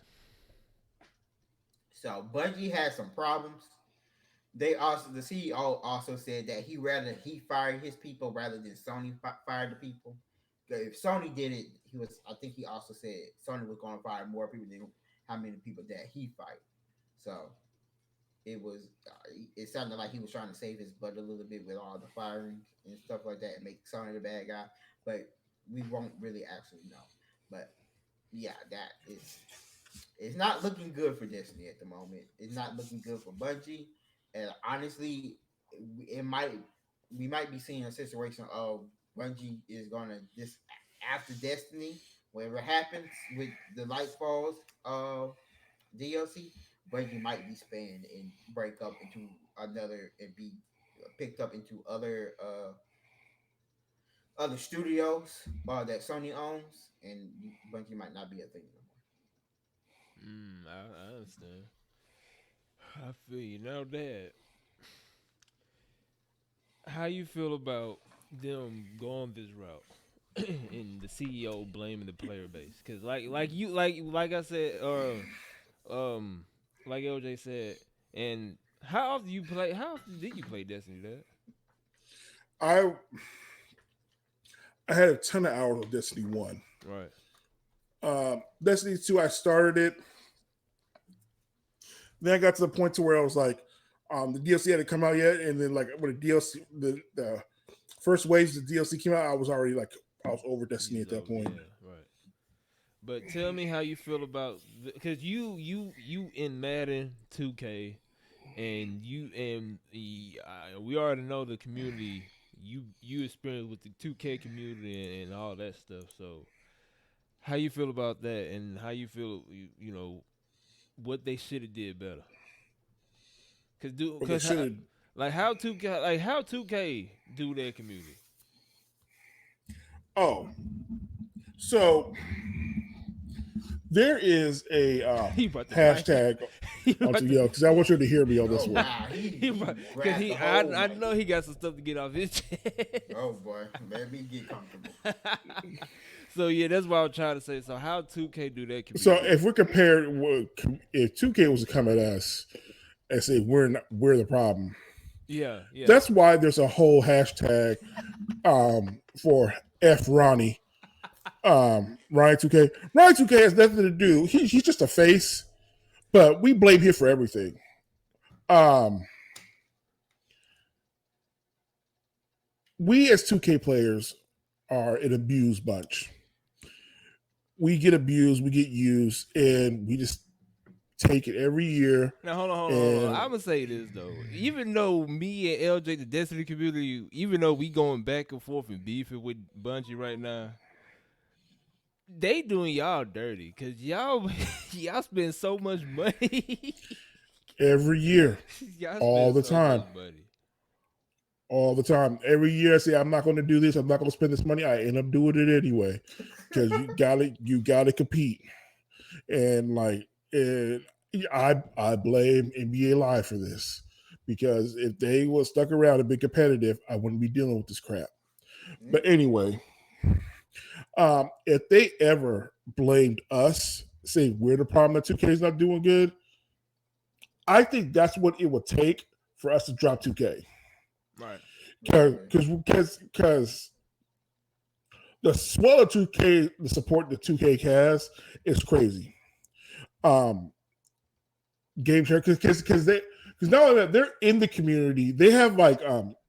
So Bungie had some problems. They also the CEO also said that he fired his people rather than Sony fired the people. If Sony did it, he was I think he also said Sony was going to fire more people than how many people that he fired. So it was it sounded like he was trying to save his butt a little bit with all the firings and stuff like that and make Sony the bad guy, but we won't really actually know. But yeah, that is it's not looking good for Destiny at the moment. It's not looking good for Bungie, and honestly, it might we might be seeing a situation of Bungie is gonna this after Destiny, whatever happens with the Lightfalls DLC, Bungie might be spanned and break up into another and be picked up into other studios that Sony owns, and Bungie might not be a thing no I understand. I feel you. Now, Dad, how you feel about them going this route? and the CEO blaming the player base. Cause like I said, um, like LJ said, and how often you play? How often did you play Destiny? That I I had a ton of hours of Destiny 1. right? Destiny 2, I started it. Then I got to the point to where I was like, the DLC hadn't come out yet, and then like when the DLC, the first waves of the DLC came out, I was already like, I was over You Destiny was at that over, point. yeah, right. But tell me how you feel about because you in Madden 2K and we already know the community you experience with the 2K community and all that stuff. So how you feel about that and how you feel you know what they should have did better? But they should have. Like how 2K do their community. Oh, so there is a He brought the mic. hashtag He onto brought the yo because I want you to hear me on this Oh one. wow, he because grabbed the I whole I mic. know he got some stuff to get off his Oh chest. boy, let me get comfortable. So yeah, that's what I was trying to say. So how 2K do their So community? if we're compared, if 2K was to come at us and say we're the problem, Yeah, yeah. that's why there's a whole hashtag for F Ronnie. Ryan 2K. Ryan 2K has nothing to do. He's just a face, but we blame him for everything. Um, we as 2K players are an abused bunch. We get abused, we get used, and we just take it every year. Now hold on. I'm And gonna say this though. Even though me and LJ, the Destiny community, even though we going back and forth and beefing with Bungie right now, they doing y'all dirty because y'all y'all spend so much money. every year, Y'all all spend the so much time, money. all the time. Every year I say I'm not going to do this. I'm not going to spend this money. I end up doing it anyway because you gotta compete. And like, and I blame NBA Live for this because if they was stuck around and been competitive, I wouldn't be dealing with this crap. But anyway, if they ever blamed us, say we're the problem that 2K is not doing good, I think that's what it would take for us to drop 2K. Right. Really? Because the swell of 2K, the support that 2K has is crazy. Um, Game share because not only that they're in the community, they have like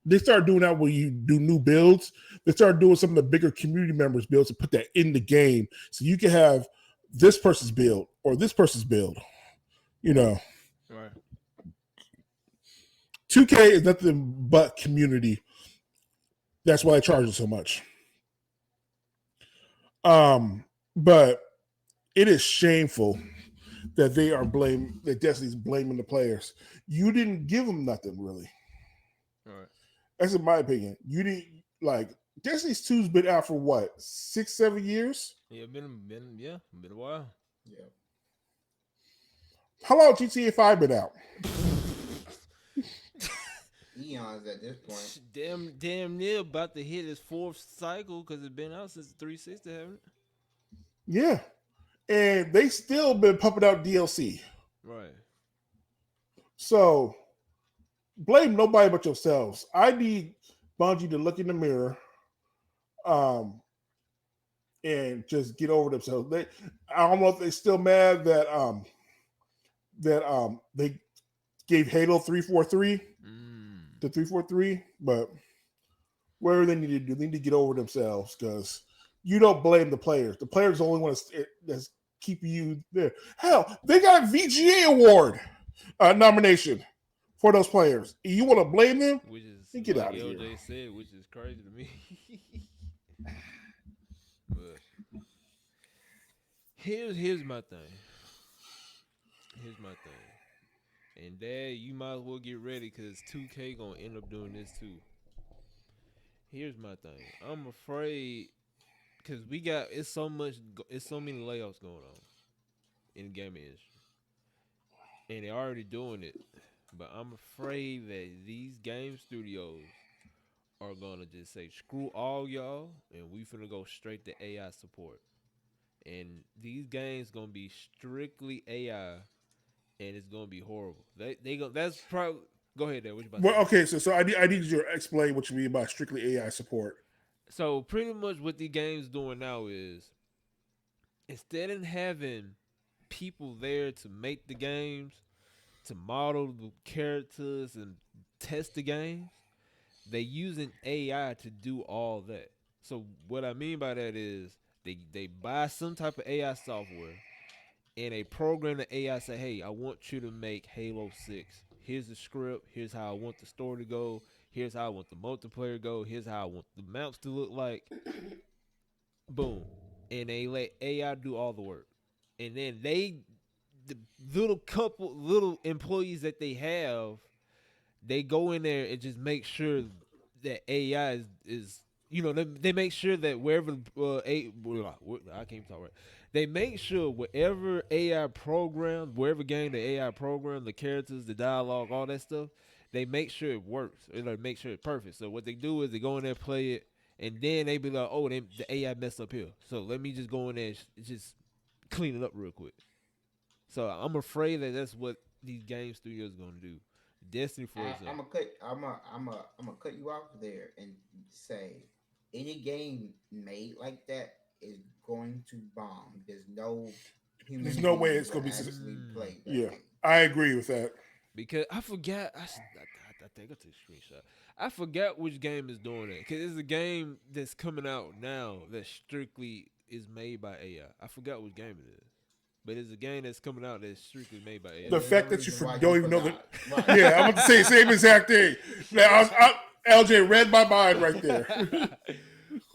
they start doing that when you do new builds. They start doing some of the bigger community members builds and put that in the game, so you can have this person's build or this person's build. You know, Right. 2K is nothing but community. That's why I charge it so much. But it is shameful that that Destiny's blaming the players. You didn't give them nothing really. Right. That's in my opinion. You didn't like Destiny's 2's been out for what 6, 7 years. Yeah, been a while. Yeah. How long GTA 5 been out? Eons at this point. Damn near about to hit his fourth cycle because it's been out since the 360, haven't it? Yeah, and they still been pumping out DLC. Right. So blame nobody but yourselves. I need Bungie to look in the mirror, um, and just get over themselves. I don't know if they're still mad that they gave Halo 343 Mm. to 343, but whatever they need to do, they need to get over themselves because you don't blame the players. The players are the only one that's keeping you there. Hell, they got a VGA award nomination for those players. You want to blame them? Which is Then get like out of here. LJ said, which is crazy to me. But here's my thing. Here's my thing. And Dad, you might as well get ready because 2K gonna end up doing this too. Here's my thing. I'm afraid because it's so many layoffs going on in the gaming industry, and they're already doing it. But I'm afraid that these game studios are gonna just say screw all y'all, and we finna go straight to AI support. And these games gonna be strictly AI, and it's gonna be horrible. They go. That's probably. Go ahead, there. What you about to Well, say? okay, so I need you to explain what you mean by strictly AI support. So pretty much what the game's doing now is instead of having people there to make the games, to model the characters and test the games, they using AI to do all that. So what I mean by that is they buy some type of AI software and they program the AI say, hey, I want you to make Halo 6. Here's the script. Here's how I want the story to go. Here's how I want the multiplayer to go. Here's how I want the maps to look like. Boom. And they let AI do all the work. And then the little couple little employees that they have, they go in there and just make sure that AI is they make sure that wherever I can't even talk right. They make sure whatever AI program, wherever game the AI program, the characters, the dialogue, all that stuff, they make sure it works. They make sure it's perfect. So what they do is they go in there, play it, and then they be like, oh, the AI messed up here. So let me just go in there and just clean it up real quick. So I'm afraid that that's what these game studios gonna do. Destiny, for I'm example. gonna cut. I'm gonna cut you off there and say, any game made like that is going to bomb. There's no There's human no way being it's will gonna be. actually Mm, play that Yeah, game. I agree with that. because I forgot. I think I took a screenshot. I forgot which game is doing it. Because it's a game that's coming out now that strictly is made by AI. I forgot which game it is. But it's a game that's coming out that's strictly made by AI. The There's a fact that you reason why you don't even know that. forgot. Right. Yeah, I'm about to say the same exact thing. Now, LJ read my mind right there.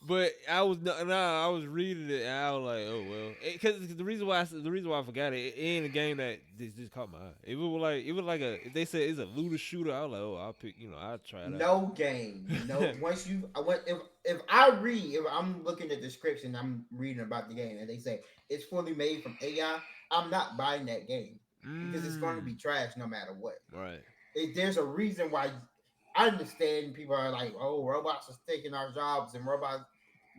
But I was I was reading it and I was like, oh well, because the reason why I forgot it, it ain't a game that just caught my eye. It was like a if they said it's a looter shooter. I was like, oh, I'll pick, I'll try it out. No game. No. Once you, I went if I read, if I'm looking at the description, I'm reading about the game, and they say it's fully made from AI. I'm not buying that game because it's going to Mm, be trash no matter what. right. There's a reason why. I understand people are like, oh, robots are taking our jobs and robots.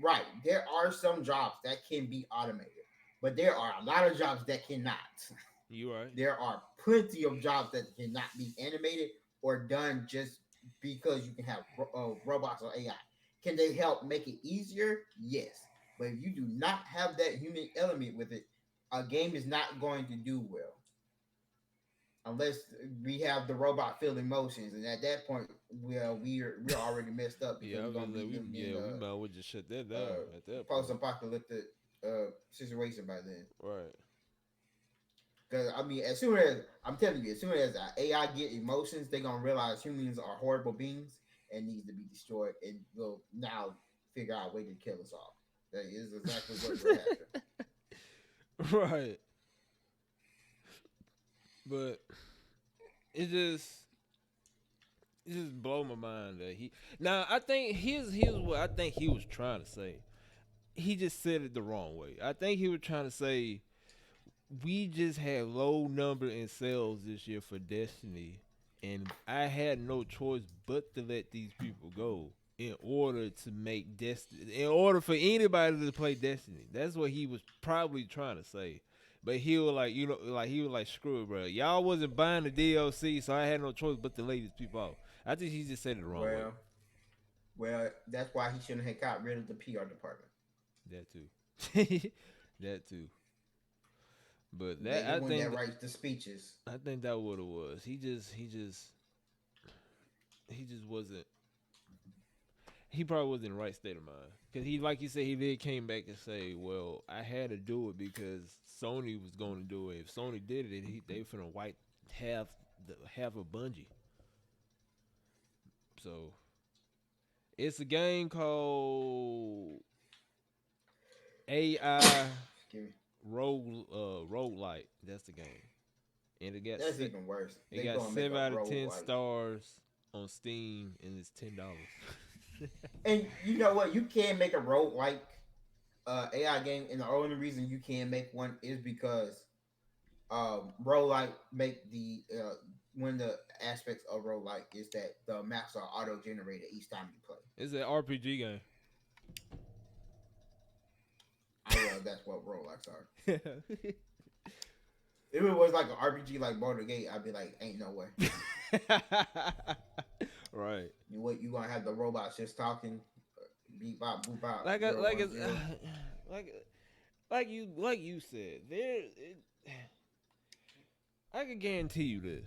Right. There are some jobs that can be automated, but there are a lot of jobs that cannot. You right. There are plenty of jobs that cannot be animated or done just because you can have robots or AI. Can they help make it easier? Yes. But if you do not have that human element with it, a game is not going to do well unless we have the robot feel emotions, and at that point, well, we're already messed up because Yeah, I we're was gonna just be like living in we might as well just shut that down at that point. post-apocalyptic situation by then. Right. Because I mean, as soon as I'm telling you, as soon as AI get emotions, they're gonna realize humans are horrible beings and needs to be destroyed, and will now figure out a way to kill us all. That is exactly what will happen. Right. But it just it just blow my mind that he now I think here's what I think he was trying to say. He just said it the wrong way. I think he was trying to say we just had low number in sales this year for Destiny, and I had no choice but to let these people go in order to make Destiny, in order for anybody to play Destiny. That's what he was probably trying to say. But he was like, like he was like, screw it, bro. Y'all wasn't buying the DLC, so I had no choice but to lay these people out. I think he just said it the wrong way. Well, well, that's why he shouldn't have got rid of the PR department. That too. That too. But They that the one that writes the speeches. I think that what it was. He just wasn't. He probably wasn't in the right state of mind because he, like you said, he did came back and say, "Well, I had to do it because Sony was going to do it. If Sony did it, they finna wipe half half of Bungie." So it's a game called AI Excuse me. Roguelite. That's the game, and That's even worse. it They got gonna make seven a out of road ten like. stars on Steam, and it's $10. And you know what? You can make a road like AI game, and the only reason you can make one is because roguelike make the one of the aspects of roguelike is that the maps are auto generated each time you play. It's an RPG game. Well, that's what roguelikes are. If it was like an RPG like Baldur's Gate, I'd be like, ain't no way. Right. You gonna have the robots just talking, beep bop boop bop. Like Zero, like one, it's zero. like you said I can guarantee you this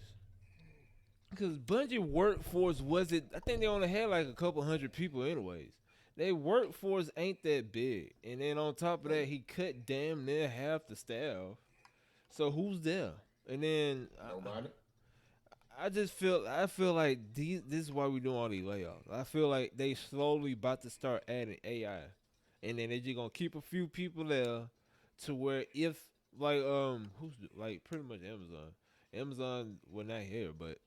because Bungie workforce wasn't. I think they only had like a couple hundred people anyways. Their workforce ain't that big, and then on top of that, he cut damn near half the staff. So who's there? And then Nobody. I feel like this is why we doing all these layoffs. I feel like they slowly about to start adding AI, and then they just gonna keep a few people there, to where if like who's like pretty much Amazon well not here, but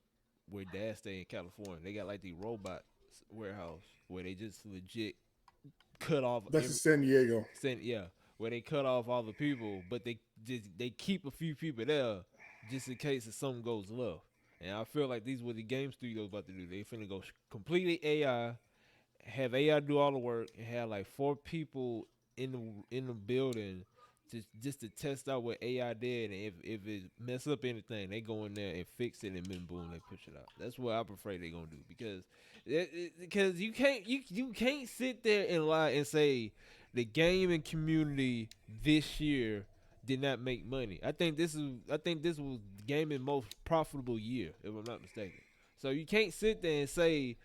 where Dad stay in California, they got like the robot warehouse where they just legit cut off That's in San Diego. yeah, where they cut off all the people, but they keep a few people there just in case if something goes left. And I feel like these what the game studios about to do. They finna go completely AI, have AI do all the work, and have like 4 people in the building just to test out what AI did, and if it mess up anything, they go in there and fix it, and then boom, they push it out. That's what I'm afraid they're gonna do because you can't sit there and lie and say the gaming community this year did not make money. I think this was gaming most profitable year, if I'm not mistaken. So you can't sit there and say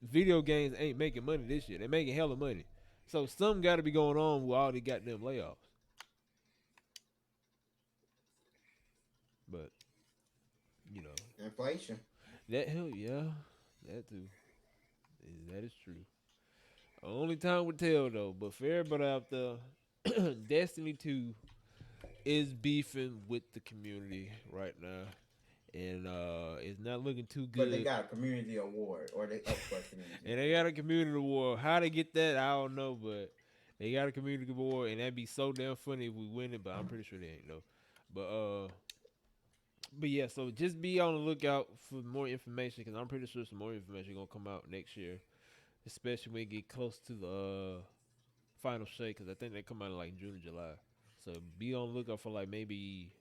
video games ain't making money this year. They're making hella money. So something got to be going on with all the goddamn layoffs. But you know Inflation. that hell yeah, that too. That is true. Only time will tell though. But for everybody out there, Destiny 2 is beefing with the community right now, and it's not looking too good. But they got a community award, or they up for community. And they got a community award. How they get that, I don't know, but they got a community award, and that'd be so damn funny if we win it. But I'm pretty sure they ain't though. But yeah, so just be on the lookout for more information because I'm pretty sure some more information gonna come out next year, especially when we get close to the final shake because I think they come out in like June or July. So be on the lookout for like maybe.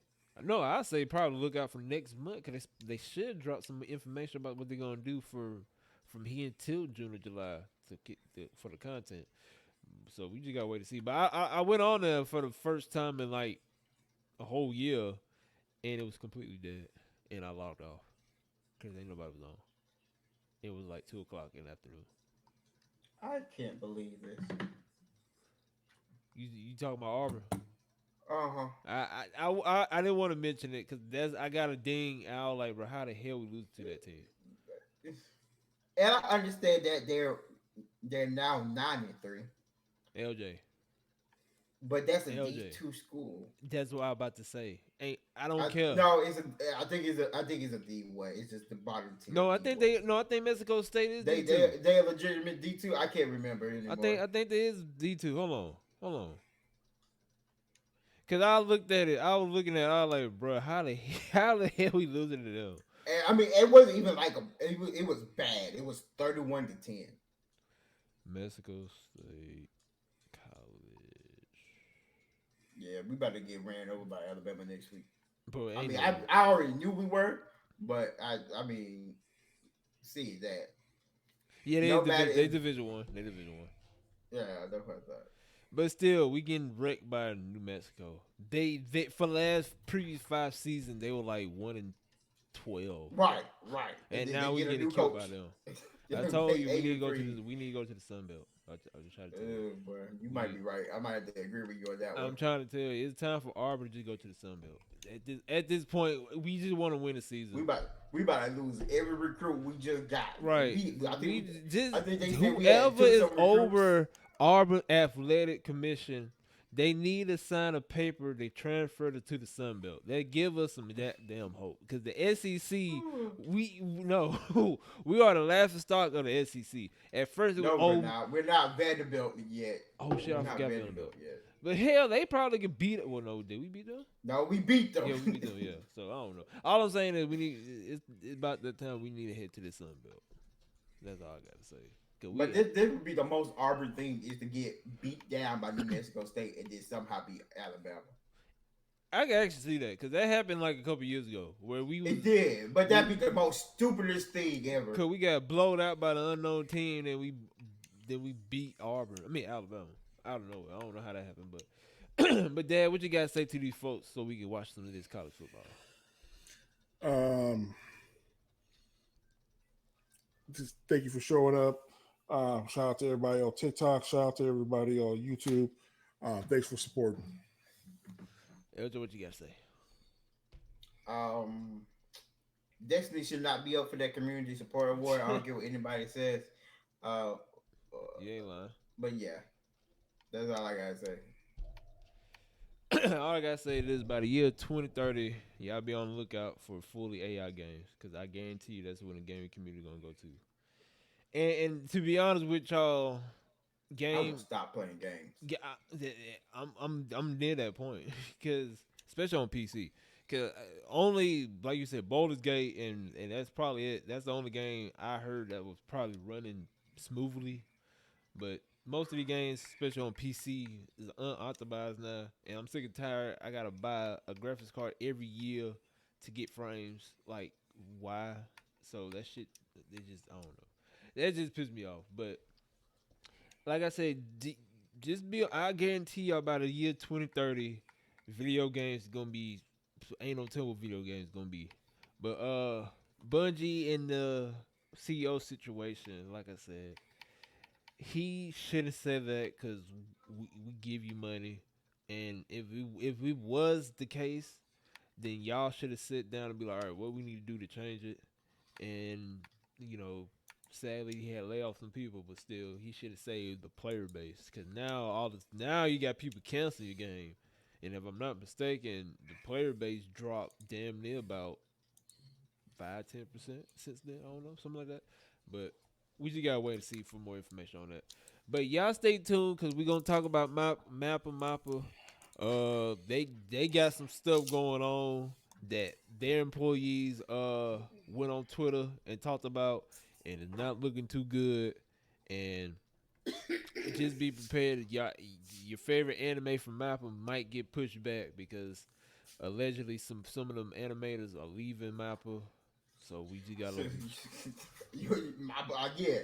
No, I say probably look out for next month because they should drop some information about what they're gonna do from here until June or July to get for the content. So we just gotta wait to see. But I went on there for the first time in like a whole year, and it was completely dead, and I logged off because ain't nobody was on. It was like 2 o'clock in the afternoon. I can't believe this. You talking about Auburn? Uh-huh. I didn't want to mention it because I got a ding out like, bro, how the hell we lose to that team? And I understand that they're now 9-3. LJ. But that's a LJ. D2 school. That's what I was about to say. I don't care. No, I think it's a D1. It's just the bottom team. No, I think Mexico State is D2. They're a legitimate D2. I can't remember anymore. I think there is D2. Hold on. Cause I looked at it. I was looking at it. I was like, bro, how the hell we losing to them? And, I mean, it wasn't even like it was bad. It was 31-10. Mexico State College. Yeah, we about to get ran over by Alabama next week. Bro, I mean, I already knew we were, but I mean, see that. Yeah, they Division 1. They Division 1. Yeah, that's what I thought. But still, we getting wrecked by New Mexico. They for the last previous 5 seasons, they were like 1-12. Right. And now we getting killed by them. I told you we need to go to the Sun Belt. I was just trying to tell you. Boy, you might be right. I might have to agree with you on that one. I'm trying to tell you, it's time for Auburn to just go to the Sun Belt. At this point, we just want to win the season. We about to lose every recruit we just got. Right. I think whoever is over Auburn Athletic Commission They need to sign a paper. They transfer it to the Sun Belt. That give us some that damn hope. Because the SEC, we no, we are the laughing stock of the SEC. At first it was No, we're oh not. We're not Vanderbilt yet. oh shit, We're I not forgot Vanderbilt. Vanderbilt yet. But hell, they probably could beat it. Well, no, did we beat them? No, we beat them. Yeah, we beat them. Yeah. So I don't know. All I'm saying is we need. It's about the time we need to head to the Sun Belt. That's all I gotta say. Cause But we this would be the most Auburn thing is to get beat down by New Mexico State and then somehow beat Alabama. I can actually see that because that happened like a couple years ago where we was It did, but that'd be the most stupidest thing ever. cause we got blown out by the unknown team and we beat Auburn. I mean Alabama. I don't know. I don't know how that happened, but but Dad, what you gotta say to these folks so we can watch some of this college football? Um, just thank you for showing up. Shout out to everybody on TikTok. Shout out to everybody on YouTube. Thanks for supporting. Eljo, what you gotta say? Um, Destiny should not be up for that community support award. I don't care what anybody says. Uh, You ain't lying. but yeah, that's all I gotta say. All I gotta say is by the year 2030, y'all be on the lookout for fully AI games because I guarantee you that's when the gaming community gonna go to. And to be honest with y'all, I game, would stop playing games. I'm near that point because especially on PC, because only like you said, Baldur's Gate and that's probably it. That's the only game I heard that was probably running smoothly. But most of the games, especially on PC, is unauthorized now, and I'm sick and tired. I gotta buy a graphics card every year to get frames. Like why? So that shit, it just I don't know. That just pissed me off. But like I said, just be. I guarantee y'all by the year 2030, video games gonna be ain't no telling what video games gonna be. But Bungie and the CEO situation, like I said, he should have said that because we give you money, and if it was the case, then y'all should have sit down and be like, all right, what we need to do to change it, and you know, sadly he had laid off some people, but still he should have saved the player base because now you got people canceling your game, and if I'm not mistaken, the player base dropped damn near about 5-10% since then. I don't know, something like that. But we just gotta wait and see for more information on that. But y'all stay tuned because we're gonna talk about Mappa. They got some stuff going on that their employees went on Twitter and talked about, and it's not looking too good. And just be prepared. Your favorite anime from Mappa might get pushed back because allegedly some of them animators are leaving Mappa. So we just gotta. Yeah,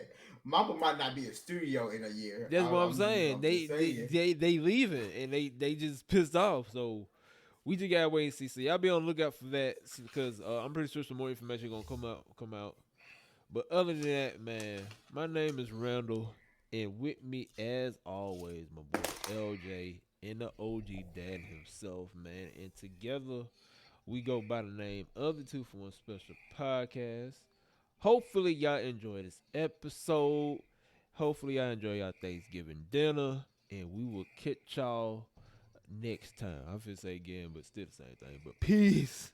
Mappa might not be a studio in a year. That's what I'm saying. I'm They, just they saying. they they leaving and they just pissed off. So we just gotta wait and see. So y'all be on the lookout for that because I'm pretty sure some more information gonna come out. But other than that, man, my name is Randall, and with me as always, my boy LJ and the OG dad himself, man. And together we go by the name of the Two for One Special Podcast. Hopefully y'all enjoy this episode. Hopefully y'all enjoy y'all Thanksgiving dinner. And we will catch y'all next time. I'm finna say again, but still the same thing. But peace.